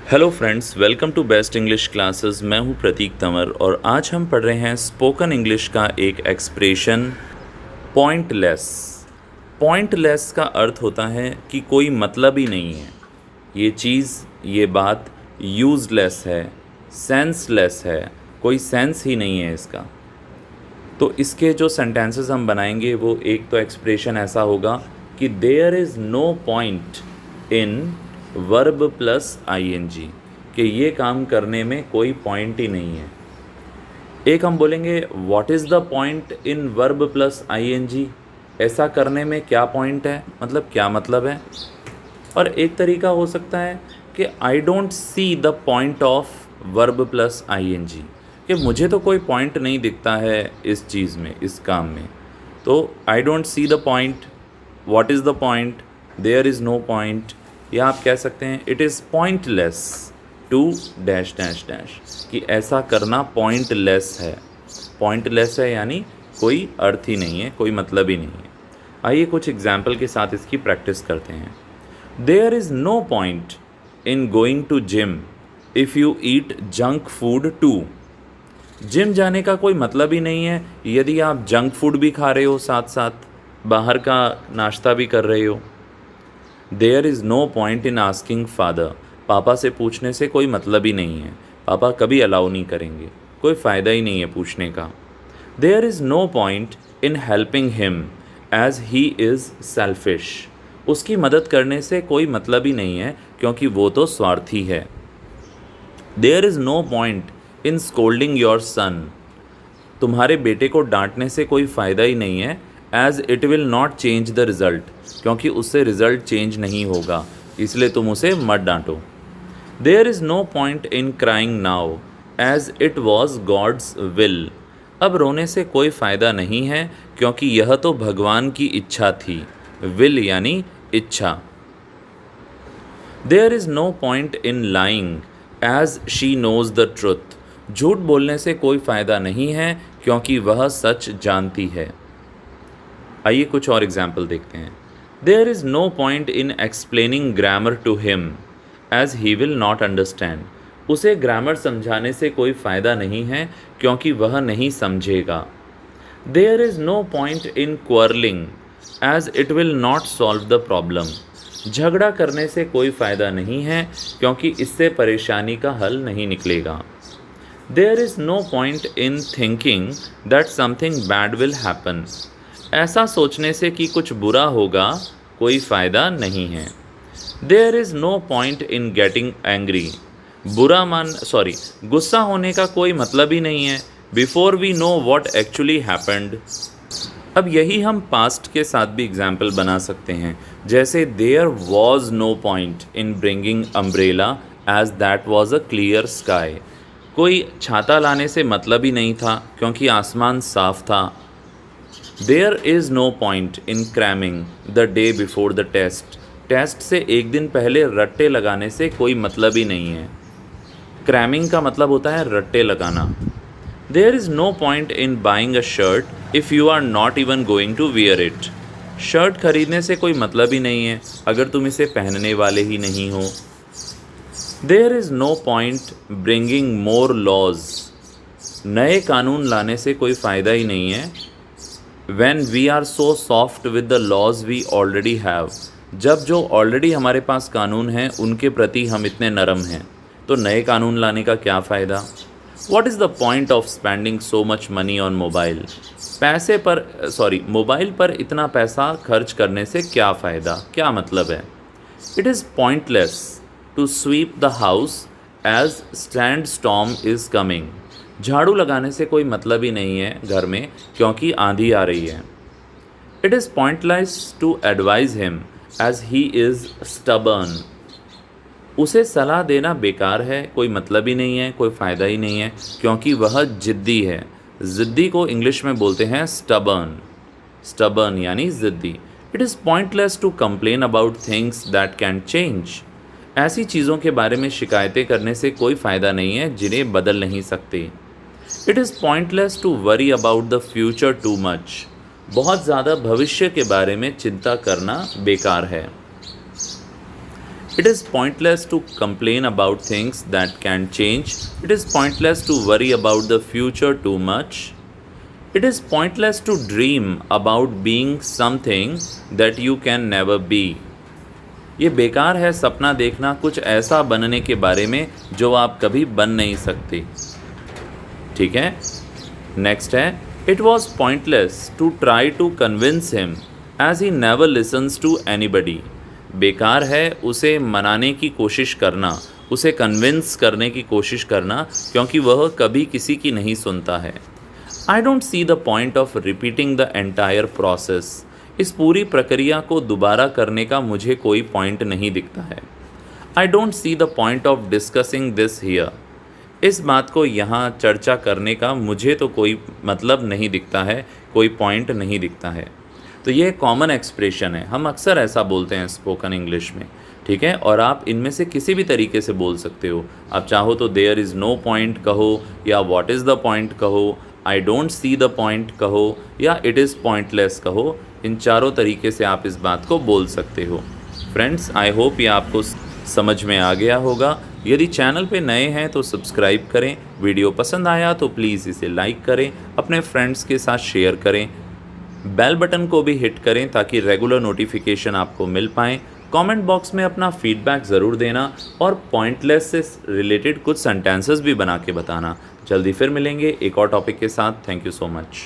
Hello friends, welcome to best English classes. मैं हूं प्रतीक तंवर और आज हम पढ़ रहे हैं स्पोकन इंग्लिश का एक एक्सप्रेशन पॉइंटलेस। पॉइंटलेस का अर्थ होता है कि कोई मतलब ही नहीं है, ये चीज़, ये बात यूज़लेस है, सेंसलेस है, कोई सेंस ही नहीं है इसका। तो इसके जो सेंटेंसेस हम बनाएंगे वो एक तो एक्सप्रेशन ऐसा होगा कि there is no point in verb plus ING, कि ये काम करने में कोई पॉइंट ही नहीं है। एक हम बोलेंगे what is the point in verb plus ING, ऐसा करने में क्या पॉइंट है, मतलब क्या मतलब है। और एक तरीका हो सकता है कि I don't see the point of verb plus ING, कि मुझे तो कोई पॉइंट नहीं दिखता है इस चीज़ में, इस काम में। तो I don't see the point, what is the point, there is no point, या आप कह सकते हैं it is pointless to dash dash dash, कि ऐसा करना पॉइंटलेस है। पॉइंटलेस है यानी कोई अर्थ ही नहीं है, कोई मतलब ही नहीं है। आइए कुछ एग्जाम्पल के साथ इसकी प्रैक्टिस करते हैं। There is no point in going to gym if you eat junk food too. Gym जाने का कोई मतलब ही नहीं है यदि आप जंक फूड भी खा रहे हो, साथ साथ बाहर का नाश्ता भी कर रहे हो। There is no point in asking father, पापा से पूछने से कोई मतलब ही नहीं है, पापा कभी अलाउ नहीं करेंगे, कोई फ़ायदा ही नहीं है पूछने का। There is no point in helping him as he is selfish, उसकी मदद करने से कोई मतलब ही नहीं है क्योंकि वो तो स्वार्थी है। There is no point in scolding your son, तुम्हारे बेटे को डांटने से कोई फ़ायदा ही नहीं है, as it will not change the result, क्योंकि उससे रिज़ल्ट चेंज नहीं होगा, इसलिए तुम उसे मत डांटो। There is no point in crying now as it was God's will, अब रोने से कोई फ़ायदा नहीं है क्योंकि यह तो भगवान की इच्छा थी। विल यानी इच्छा। There is no point in lying as she knows the truth, झूठ बोलने से कोई फ़ायदा नहीं है क्योंकि वह सच जानती है। आइए कुछ और एग्जाम्पल देखते हैं। There is no point in explaining grammar to him as he will not understand, उसे ग्रामर समझाने से कोई फ़ायदा नहीं है क्योंकि वह नहीं समझेगा। There is no point in quarrelling as it will not solve the problem, झगड़ा करने से कोई फ़ायदा नहीं है क्योंकि इससे परेशानी का हल नहीं निकलेगा। There is no point in thinking that something bad will happen, ऐसा सोचने से कि कुछ बुरा होगा कोई फ़ायदा नहीं है। There is no point in getting angry, गुस्सा होने का कोई मतलब ही नहीं है, before we know what actually happened. अब यही हम पास्ट के साथ भी एग्जाम्पल बना सकते हैं, जैसे there was no point in bringing umbrella as that was a clear sky, कोई छाता लाने से मतलब ही नहीं था क्योंकि आसमान साफ था। There is no point in cramming the day before the test, test से एक दिन पहले रट्टे लगाने से कोई मतलब ही नहीं है। क्रैमिंग का मतलब होता है रट्टे लगाना। There is no point in buying a shirt if you are not even going to wear it, shirt खरीदने से कोई मतलब ही नहीं है अगर तुम इसे पहनने वाले ही नहीं हो। There is no point bringing more laws, नए कानून लाने से कोई फ़ायदा ही नहीं है। When we are so soft with the laws we already have, जब जो ऑलरेडी हमारे पास कानून हैं उनके प्रति हम इतने नरम हैं, तो नए कानून लाने का क्या फ़ायदा। What is the point of spending so much money on mobile, mobile पर इतना पैसा खर्च करने से क्या फ़ायदा, क्या मतलब है। It is pointless to sweep the house as sandstorm is coming, झाड़ू लगाने से कोई मतलब ही नहीं है घर में क्योंकि आंधी आ रही है। It is pointless to advise him as he is stubborn, उसे सलाह देना बेकार है, कोई मतलब ही नहीं है, कोई फ़ायदा ही नहीं है क्योंकि वह ज़िद्दी है। ज़िद्दी को इंग्लिश में बोलते हैं स्टबर्न, स्टबर्न यानी ज़िद्दी। It is pointless to complain about things that can change, ऐसी चीज़ों के बारे में शिकायतें करने से कोई फ़ायदा नहीं है जिन्हें बदल नहीं सकते। It is pointless to worry about the future too much, बहुत ज़्यादा भविष्य के बारे में चिंता करना बेकार है। It is pointless to complain about things that can change. It is pointless to worry about the future too much. It is pointless to dream about being something that you can never be. ये बेकार है सपना देखना कुछ ऐसा बनने के बारे में जो आप कभी बन नहीं सकते। ठीक है, नेक्स्ट है, it was pointless to try to convince him as he never listens to anybody. बेकार है उसे मनाने की कोशिश करना, उसे कन्विंस करने की कोशिश करना, क्योंकि वह कभी किसी की नहीं सुनता है। आई don't see the point of repeating the entire process. इस पूरी प्रक्रिया को दोबारा करने का मुझे कोई पॉइंट नहीं दिखता है। आई don't see the point of discussing this here. इस बात को यहाँ चर्चा करने का मुझे तो कोई मतलब नहीं दिखता है, कोई पॉइंट नहीं दिखता है। तो ये कॉमन एक्सप्रेशन है, हम अक्सर ऐसा बोलते हैं स्पोकन इंग्लिश में। ठीक है, और आप इनमें से किसी भी तरीके से बोल सकते हो। आप चाहो तो देयर इज़ नो पॉइंट कहो, या व्हाट इज़ द पॉइंट कहो, आई डोंट सी द पॉइंट कहो, या इट इज़ पॉइंटलेस कहो। इन चारों तरीके से आप इस बात को बोल सकते हो। फ्रेंड्स, आई होप ये आपको समझ में आ गया होगा। यदि चैनल पे नए हैं तो सब्सक्राइब करें, वीडियो पसंद आया तो प्लीज़ इसे लाइक करें, अपने फ्रेंड्स के साथ शेयर करें, बेल बटन को भी हिट करें ताकि रेगुलर नोटिफिकेशन आपको मिल पाएँ। कमेंट बॉक्स में अपना फीडबैक ज़रूर देना और पॉइंटलेस से रिलेटेड कुछ सेंटेंसेस भी बना के बताना। जल्दी फिर मिलेंगे एक और टॉपिक के साथ। Thank you so much.